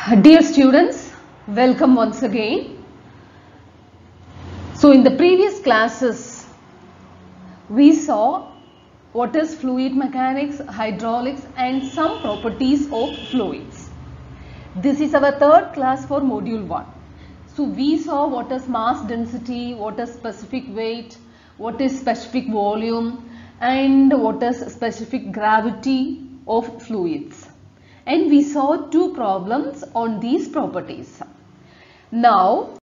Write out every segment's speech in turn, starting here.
Dear students, welcome once again. So in the previous classes, we saw what is fluid mechanics, hydraulics and some properties of fluids. This is our third class for module 1. So we saw what is mass density, what is specific weight, what is specific volume and what is specific gravity of fluids. And we saw two problems on these properties. Now,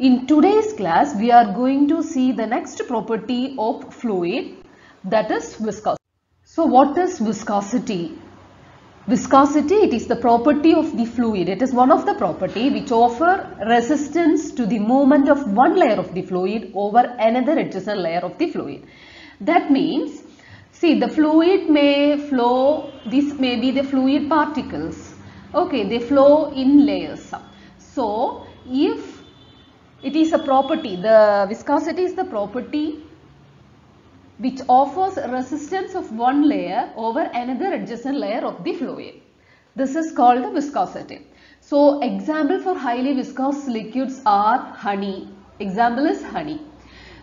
in today's class, we are going to see the next property of fluid, that is viscosity. So, what is viscosity? Viscosity, it is the property of the fluid. It is one of the property which offer resistance to the movement of one layer of the fluid over another adjacent layer of the fluid. That means, see, the fluid may flow, this may be the fluid particles. Okay, they flow in layers. So, if it is a property, the viscosity is the property which offers resistance of one layer over another adjacent layer of the fluid. This is called viscosity. So, example for highly viscous liquids are honey. Example is honey.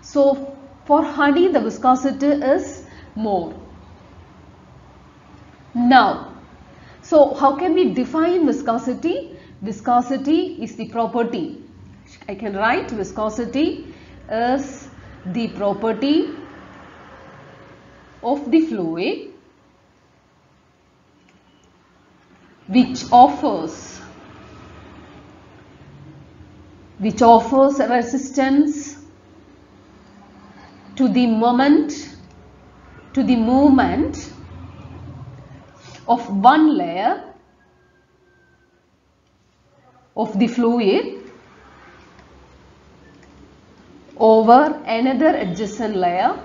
So, for honey, the viscosity is more. Now, so how can we define viscosity? Viscosity is the property. I can write viscosity is the property of the fluid which offers resistance to the movement of one layer of the fluid over another adjacent layer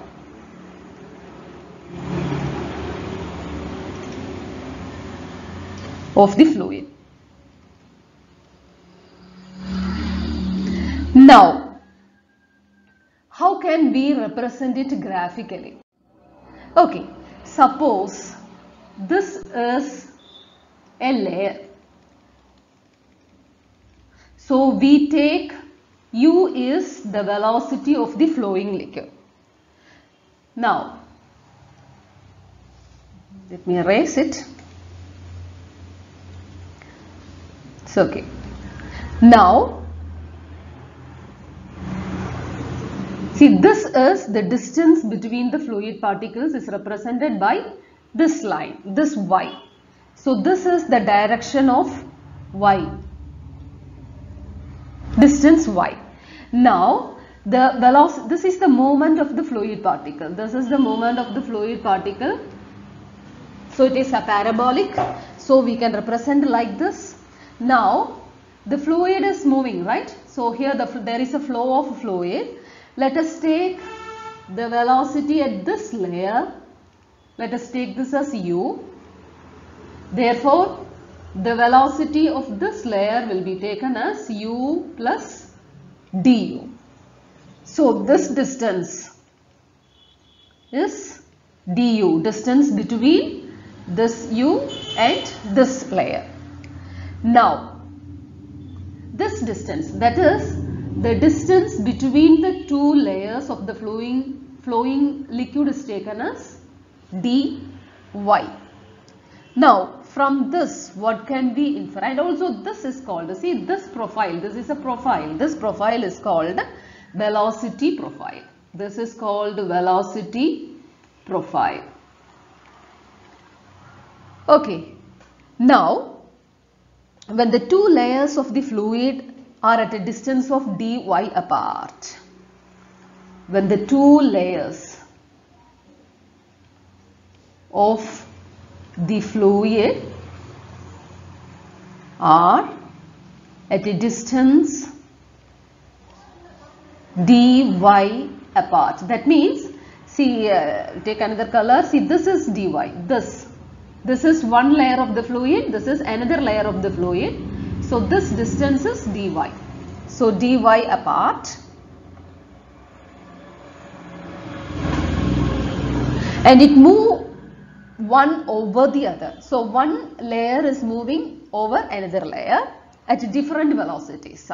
of the fluid. Now, how can we represent it graphically? Okay, suppose this is a layer. So, we take U is the velocity of the flowing liquid. Now, let me erase it. It's okay. Now, see, this is the distance between the fluid particles is represented by this line, this y. So, this is the direction of y, distance y. Now, the velocity, this is the movement of the fluid particle. This is the movement of the fluid particle. So, it is a parabolic. So, we can represent like this. Now, the fluid is moving, right? So, here there is a flow of fluid. Let us take the velocity at this layer. Let us take this as u. Therefore, the velocity of this layer will be taken as u plus du. So, this distance is du, distance between this u and this layer. Now, this distance, that is the distance between the two layers of the flowing liquid is taken as dy. Now, from this, what can we infer? And also this is called, see, this profile, this is a profile. This profile is called velocity profile. This is called velocity profile. Okay. Now, when the two layers of the fluid are at a distance of dy apart, when the two layers of the fluid are at a distance dy apart. That means, see, take another color. See, this is dy. This is one layer of the fluid. This is another layer of the fluid. So, this distance is dy. So, dy apart. And it moves one over the other. So, one layer is moving over another layer. at different velocities.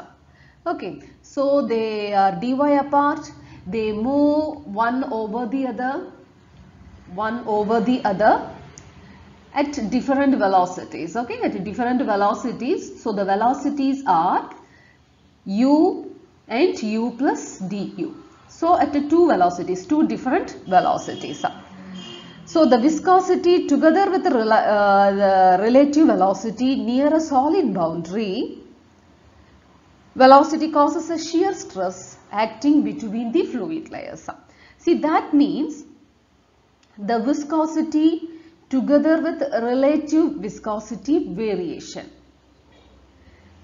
Okay, so they are dy apart, they move one over the other at different velocities. Okay, at different velocities. So the velocities are u and u plus du. So at two velocities, two different velocities. So the viscosity together with the relative velocity near a solid boundary, velocity causes a shear stress acting between the fluid layers. See, that means the viscosity together with relative viscosity variation.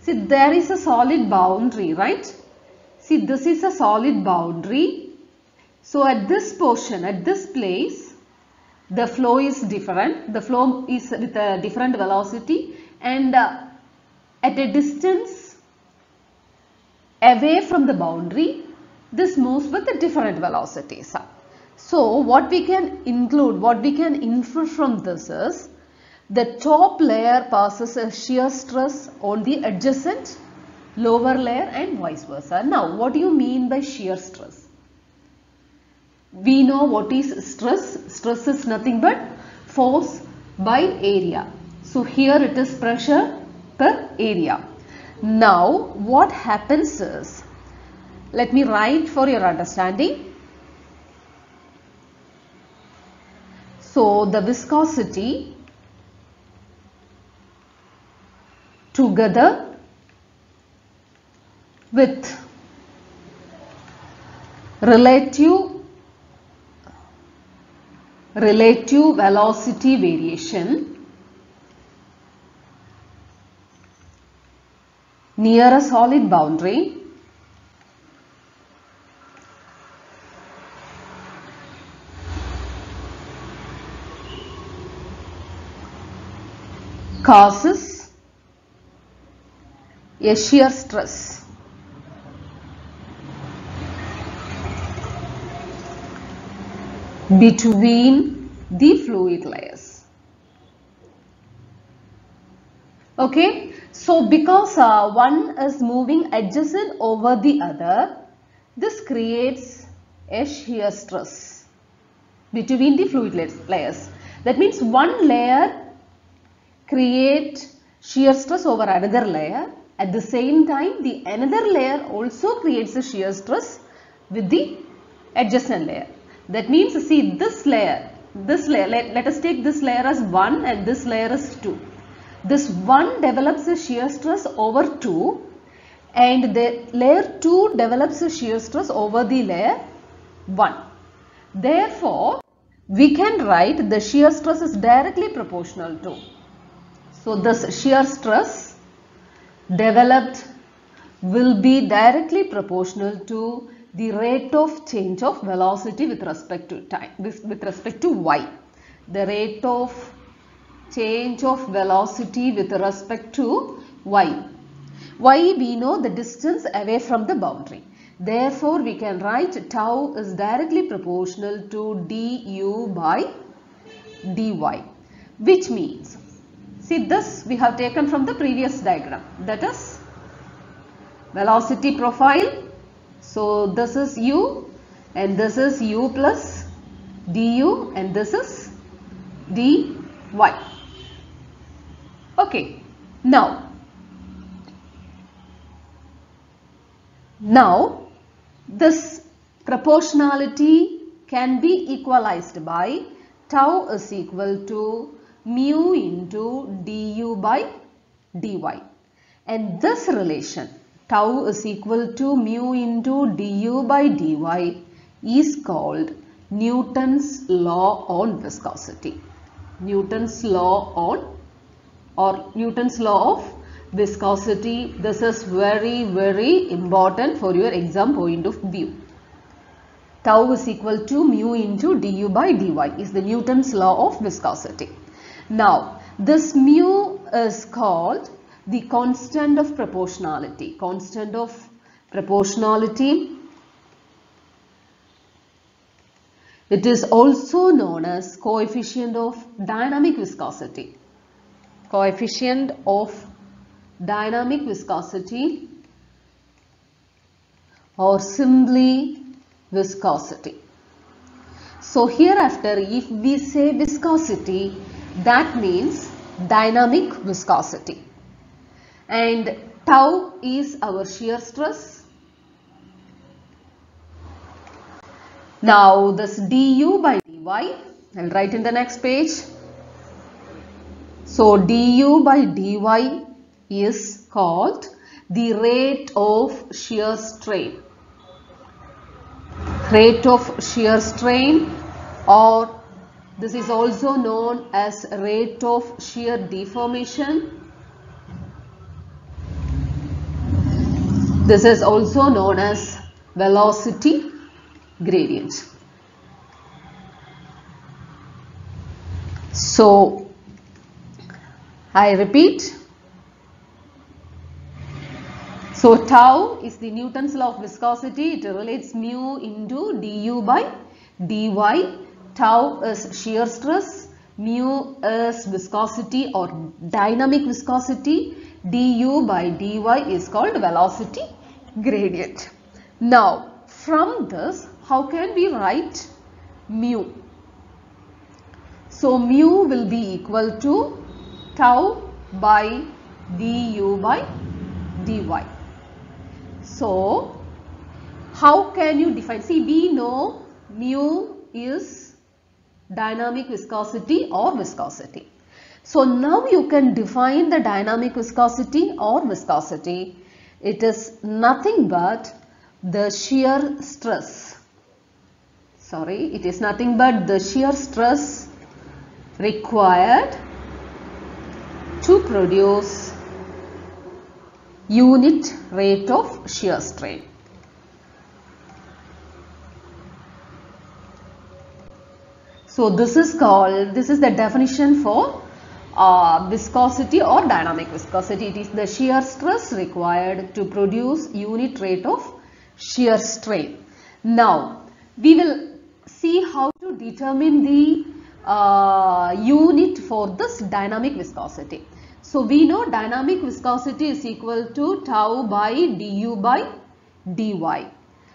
See, there is a solid boundary, right? See, this is a solid boundary. So at this portion, at this place, the flow is different. The flow is with a different velocity, and at a distance away from the boundary, this moves with a different velocities. So what we can include, what we can infer from this is the top layer passes a shear stress on the adjacent lower layer and vice versa. Now, what do you mean by shear stress? We know what is stress. Stress is nothing but force by area. So here it is pressure per area. Now what happens is, let me write for your understanding. So the viscosity together with relative velocity variation near a solid boundary causes a shear stress between the fluid layers. Okay, so because one is moving adjacent over the other, this creates a shear stress between the fluid layers. That means one layer creates shear stress over another layer. At the same time, the another layer also creates a shear stress with the adjacent layer. That means, see, this layer, let us take this layer as 1 and this layer as 2. This 1 develops a shear stress over 2 and the layer 2 develops a shear stress over the layer 1. Therefore, we can write the shear stress is directly proportional to. So, this shear stress developed will be directly proportional to the rate of change of velocity with respect to time, with respect to y. The rate of change of velocity with respect to y. Y, we know the distance away from the boundary. Therefore, we can write tau is directly proportional to du by dy, which means, see, this we have taken from the previous diagram, that is velocity profile. So this is u and this is u plus du and this is dy. Okay, now this proportionality can be equalized by tau is equal to mu into du by dy, and this relation tau is equal to mu into du by dy is called Newton's law on viscosity. Newton's law on, or Newton's law of viscosity. This is very, very important for your exam point of view. Tau is equal to mu into du by dy is the Newton's law of viscosity. Now, this mu is called the constant of proportionality. Constant of proportionality. It is also known as coefficient of dynamic viscosity. Coefficient of dynamic viscosity or simply viscosity. So hereafter if we say viscosity, that means dynamic viscosity, and tau is our shear stress. Now this du by dy, I'll write in the next page. So du by dy is called the rate of shear strain. Rate of shear strain, or this is also known as rate of shear deformation. This is also known as velocity gradient. So I repeat. So tau is the Newton's law of viscosity. It relates mu into du by dy. Tau is shear stress, mu is viscosity or dynamic viscosity, du by dy is called velocity gradient. Now from this, how can we write mu? So mu will be equal to tau by du by dy. So how can you define? See, we know mu is dynamic viscosity or viscosity. So now you can define the dynamic viscosity or viscosity. It is nothing but the shear stress. Sorry, it is nothing but the shear stress required to produce unit rate of shear strain. So this is the definition for viscosity or dynamic viscosity. It is the shear stress required to produce unit rate of shear strain. Now we will see how to determine the unit for this dynamic viscosity. So we know dynamic viscosity is equal to tau by du by dy.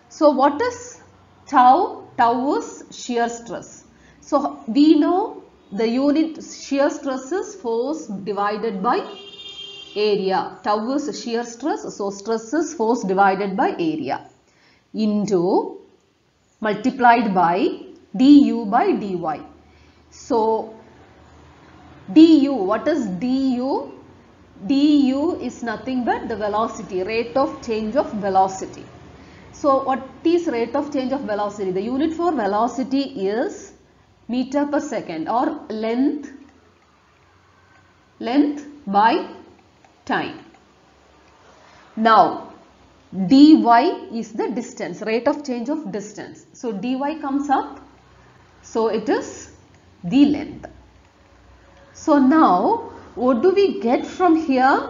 So what is tau? Tau is shear stress. So we know the unit shear stress is force divided by area. Tau is shear stress, so stress is force divided by area into multiplied by du by dy. So du, what is du? Du is nothing but the velocity, rate of change of velocity. So what is rate of change of velocity? The unit for velocity is meter per second, or length by time. Now dy is the distance, rate of change of distance. So dy comes up, so it is the length. So now what do we get from here?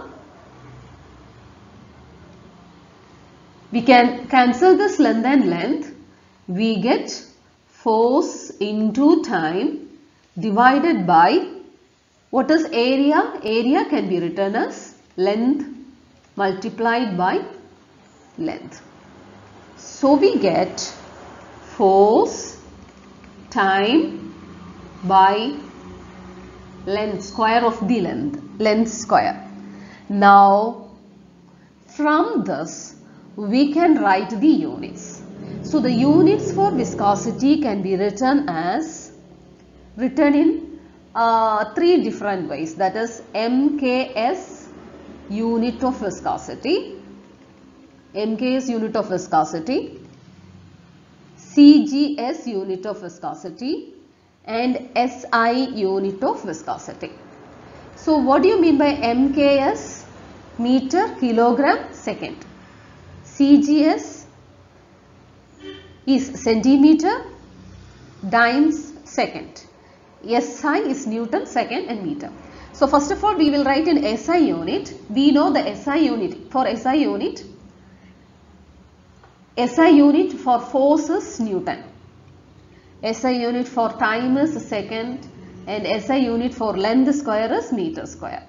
We can cancel this length and length. We get force into time divided by what is area? Area can be written as length multiplied by length. So we get force time by length, square of the length square. Now from this we can write the units. So the units for viscosity can be written in three different ways, that is MKS unit of viscosity, MKS unit of viscosity, CGS unit of viscosity, and SI unit of viscosity. So what do you mean by MKS? Meter, kilogram, second. CGS is centimeter, dynes, second. SI is Newton, second, and meter. So first of all we will write in SI unit. We know the SI unit. For SI unit for force is Newton. SI unit for time is second, and SI unit for length square is meter square.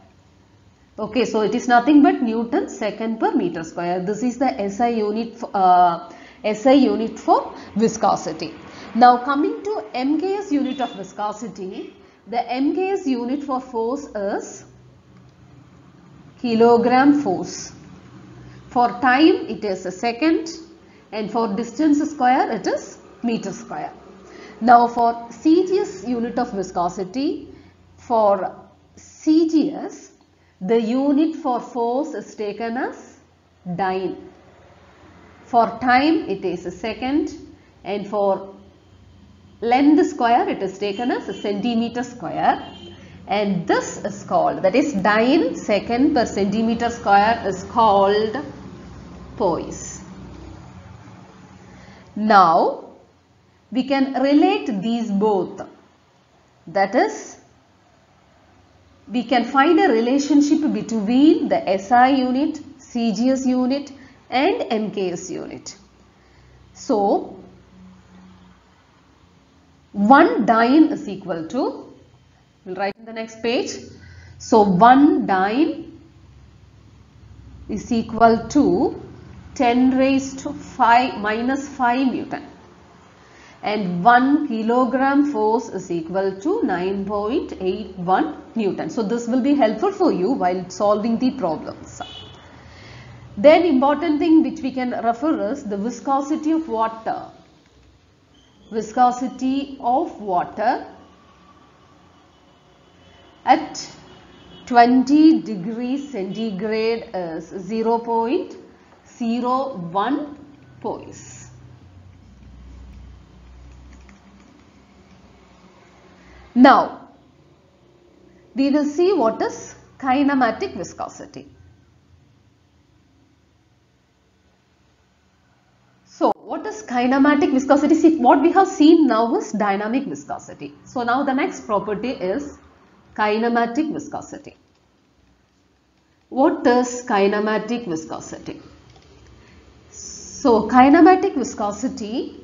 Okay, so it is nothing but Newton second per meter square. This is the SI unit for viscosity. Now coming to MKS unit of viscosity, the MKS unit for force is kilogram force. For time it is a second, and for distance square it is meter square. Now for CGS unit of viscosity, for CGS the unit for force is taken as dyne. For time it is a second, and for length square it is taken as a centimeter square, and this is called, that is dyne second per centimeter square, is called poise. Now we can relate these both, that is we can find a relationship between the SI unit, CGS unit and MKS unit. So 1 dyne is equal to, we'll write in the next page. So 1 dyne is equal to 10 raised to 5 minus 5 Newton, and 1 kilogram force is equal to 9.81 Newton. So this will be helpful for you while solving the problems. Then important thing which we can refer is the viscosity of water. Viscosity of water at 20 degrees centigrade is 0.01 poise. Now we will see what is kinematic viscosity. So what is kinematic viscosity? See, what we have seen now is dynamic viscosity. So now the next property is kinematic viscosity. What is kinematic viscosity? So kinematic viscosity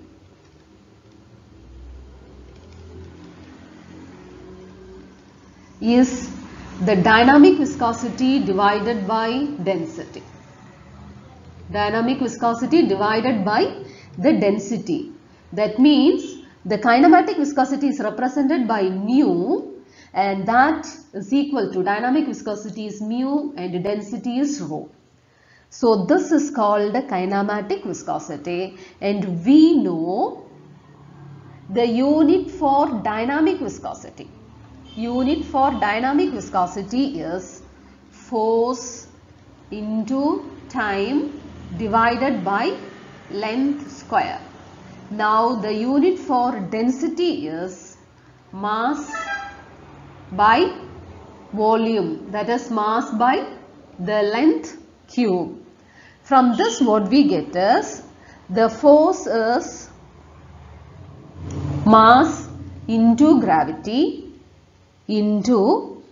is the dynamic viscosity divided by density. Dynamic viscosity divided by the density. That means the kinematic viscosity is represented by mu, and that is equal to dynamic viscosity is mu and density is rho. So this is called the kinematic viscosity, and we know the unit for dynamic viscosity. Unit for dynamic viscosity is force into time divided by length square. Now the unit for density is mass by volume, that is mass by the length cube. From this what we get is the force is mass into gravity into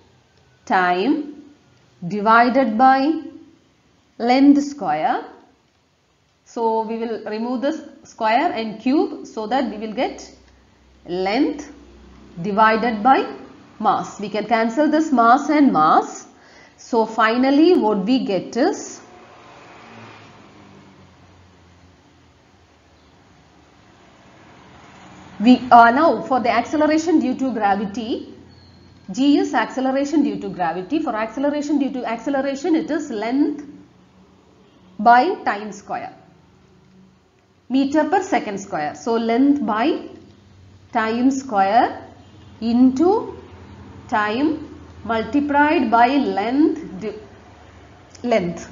time divided by length square. So we will remove this square and cube so that we will get length divided by mass. We can cancel this mass and mass. So finally what we get is now for the acceleration due to gravity, G is acceleration due to gravity. For acceleration due to acceleration, it is length by time square, meter per second square. So length by time square into time multiplied by length.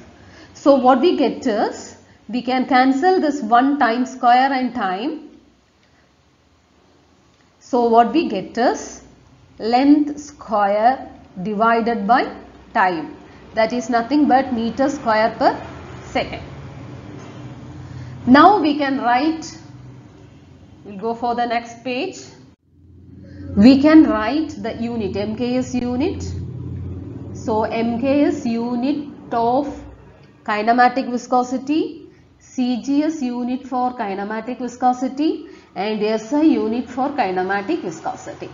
So what we get is, we can cancel this 1 time square and time. So what we get is length square divided by time, that is nothing but meter square per second. Now we can write, we'll go for the next page. We can write the unit, MKS unit. So MKS unit of kinematic viscosity, CGS unit for kinematic viscosity, and SI unit for kinematic viscosity.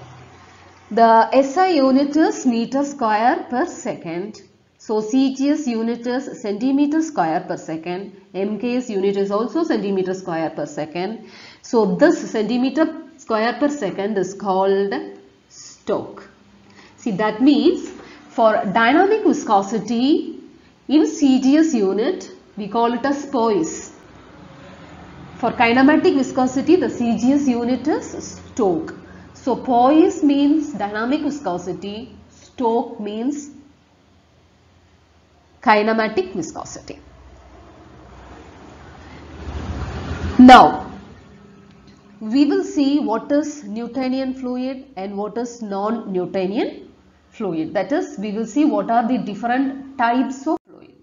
The SI unit is meter square per second. So CGS unit is centimeter square per second. MKS unit is also centimeter square per second. So this centimeter square per second is called Stoke. See, that means for dynamic viscosity in CGS unit, we call it as poise. For kinematic viscosity, the CGS unit is Stoke. So poise means dynamic viscosity, Stoke means kinematic viscosity. Now, we will see what is Newtonian fluid and what is non-Newtonian fluid. That is, we will see what are the different types of fluid.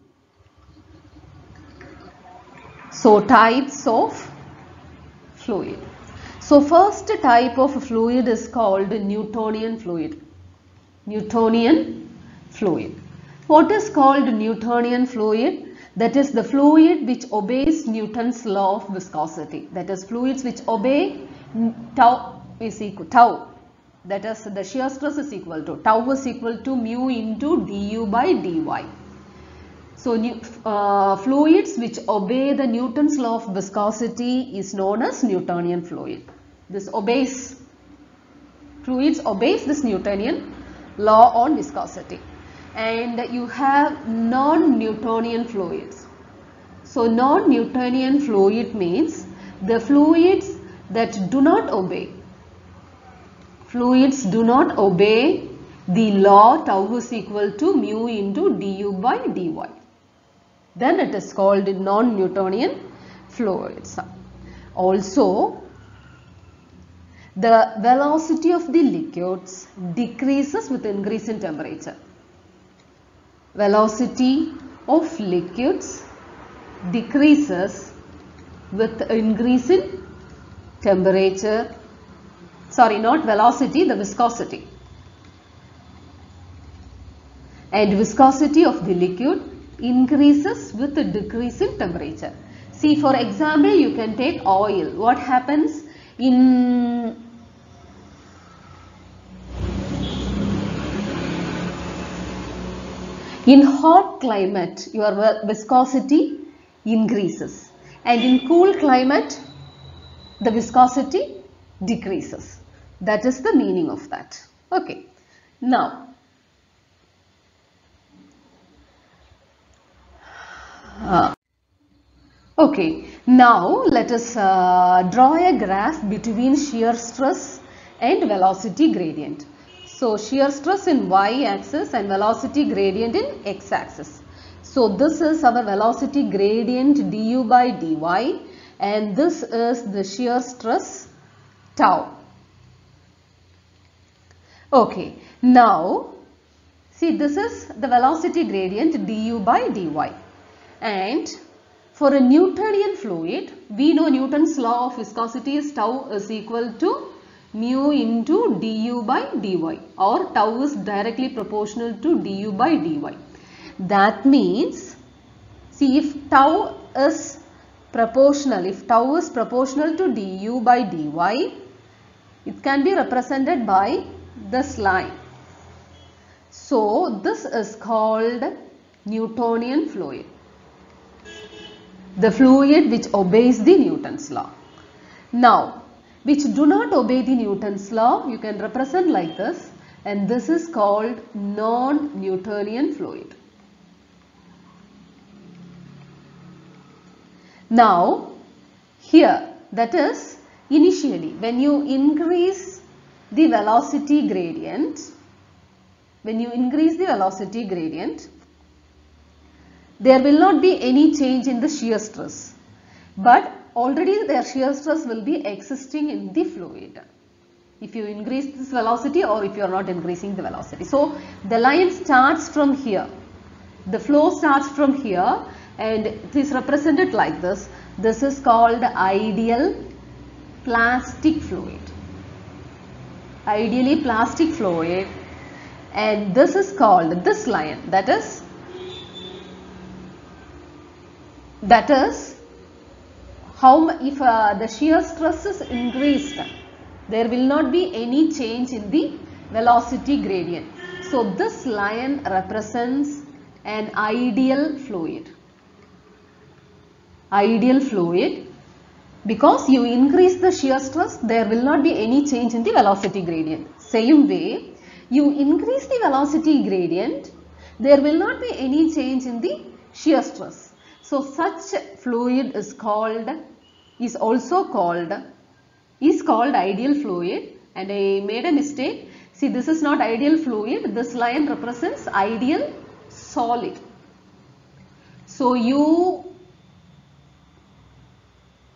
So, types of fluid. So, first type of fluid is called Newtonian fluid. Newtonian fluid. What is called Newtonian fluid? That is the fluid which obeys Newton's law of viscosity. That is fluids which obey tau is equal tau. That is the shear stress is equal to tau is equal to mu into du by dy. So fluids which obey the Newton's law of viscosity is known as Newtonian fluid. This obeys, fluids obeys this Newtonian law on viscosity. And you have non-Newtonian fluids. So non-Newtonian fluid means the fluids that do not obey. Fluids do not obey the law tau is equal to mu into du by dy. Then it is called non-Newtonian fluids. Also, the velocity of the liquids decreases with increase in temperature. Velocity of liquids decreases with increase in temperature. Sorry, not velocity, the viscosity. And viscosity of the liquid increases with a decrease in temperature. See, for example, you can take oil. What happens in hot climate? Your viscosity increases, and in cool climate the viscosity decreases. That is the meaning of that. Okay. Now, now let us draw a graph between shear stress and velocity gradient. So shear stress in y-axis and velocity gradient in x-axis. So this is our velocity gradient du by dy, and this is the shear stress tau. Okay, now see, this is the velocity gradient du by dy, and for a Newtonian fluid, we know Newton's law of viscosity is tau is equal to mu into du by dy, or tau is directly proportional to du by dy. That means, see, if tau is proportional to du by dy, it can be represented by this line. So this is called Newtonian fluid, the fluid which obeys the Newton's law. Now, which do not obey the Newton's law, you can represent like this, and this is called non-Newtonian fluid. Now, here, that is, initially when you increase the velocity gradient, there will not be any change in the shear stress, but already their shear stress will be existing in the fluid if you increase this velocity or if you are not increasing the velocity. So the line starts from here, the flow starts from here, and it is represented like this. This is called ideal plastic fluid. Ideally plastic fluid, and this is called this line, that is how if the shear stress is increased, there will not be any change in the velocity gradient. So this line represents an ideal fluid. Ideal fluid, because you increase the shear stress, there will not be any change in the velocity gradient. Same way, you increase the velocity gradient, there will not be any change in the shear stress. So such fluid is called ideal fluid, and I made a mistake. See, this is not ideal fluid, this line represents ideal solid. So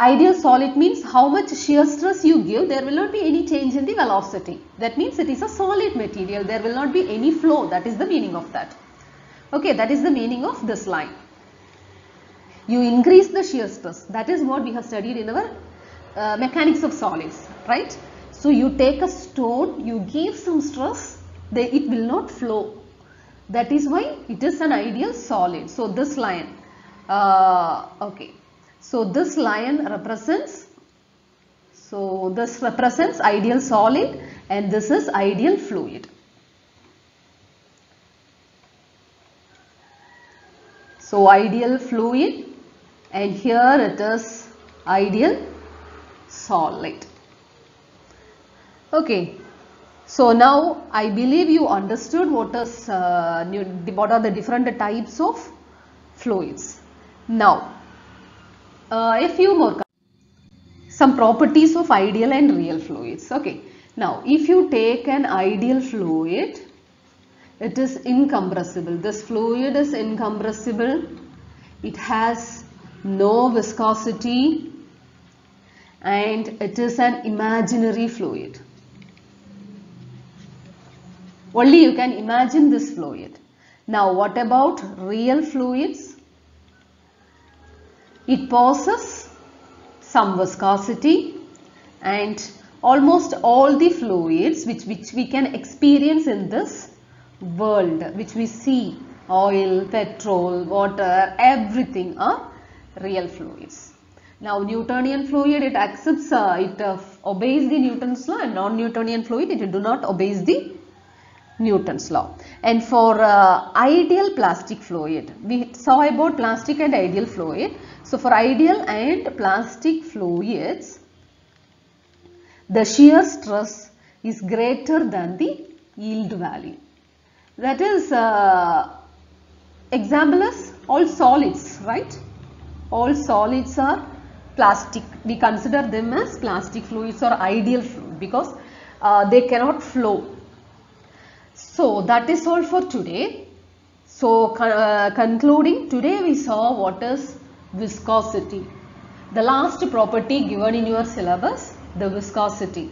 ideal solid means how much shear stress you give, there will not be any change in the velocity. That means it is a solid material, there will not be any flow. That is the meaning of that. Okay, that is the meaning of this line. You increase the shear stress. That is what we have studied in our mechanics of solids, right? So you take a stone, you give some stress, it will not flow. That is why it is an ideal solid. So this line, okay. So this line represents, ideal solid, and this is ideal fluid. So ideal fluid, and here it is ideal solid. Okay. So now I believe you understood what are the different types of fluids. Now a few more, some properties of ideal and real fluids. Okay. Now if you take an ideal fluid, it is incompressible. This fluid is incompressible. It has no viscosity, and it is an imaginary fluid. Only you can imagine this fluid. Now what about real fluids? It possesses some viscosity, and almost all the fluids which we can experience in this world, which we see, oil, petrol, water, everything are real fluids. Now Newtonian fluid, it accepts, obeys the Newton's law, and non-Newtonian fluid, it do not obeys the Newton's law. And for ideal plastic fluid, we saw about plastic and ideal fluid. So for ideal and plastic fluids, the shear stress is greater than the yield value. That is, example is all solids, right? All solids are plastic. We consider them as plastic fluids or ideal fluid because they cannot flow. So that is all for today. So concluding, today we saw what is viscosity. The last property given in your syllabus, the viscosity.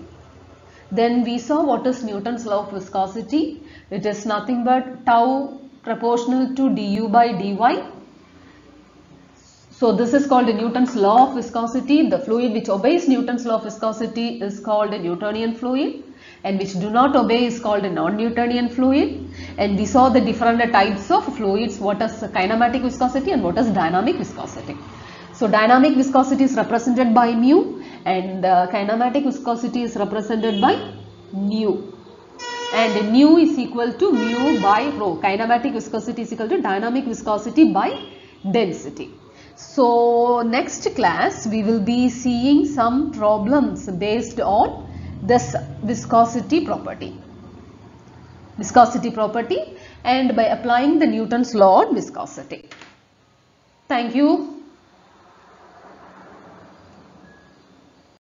Then we saw what is Newton's law of viscosity. It is nothing but tau proportional to du by dy. So this is called Newton's law of viscosity. The fluid which obeys Newton's law of viscosity is called a Newtonian fluid, and which do not obey is called a non-Newtonian fluid. And we saw the different types of fluids, what is kinematic viscosity and what is dynamic viscosity. So dynamic viscosity is represented by mu, and kinematic viscosity is represented by nu. And nu is equal to mu by rho. Kinematic viscosity is equal to dynamic viscosity by density. So next class we will be seeing some problems based on this viscosity property. And by applying the Newton's law on viscosity. Thank you.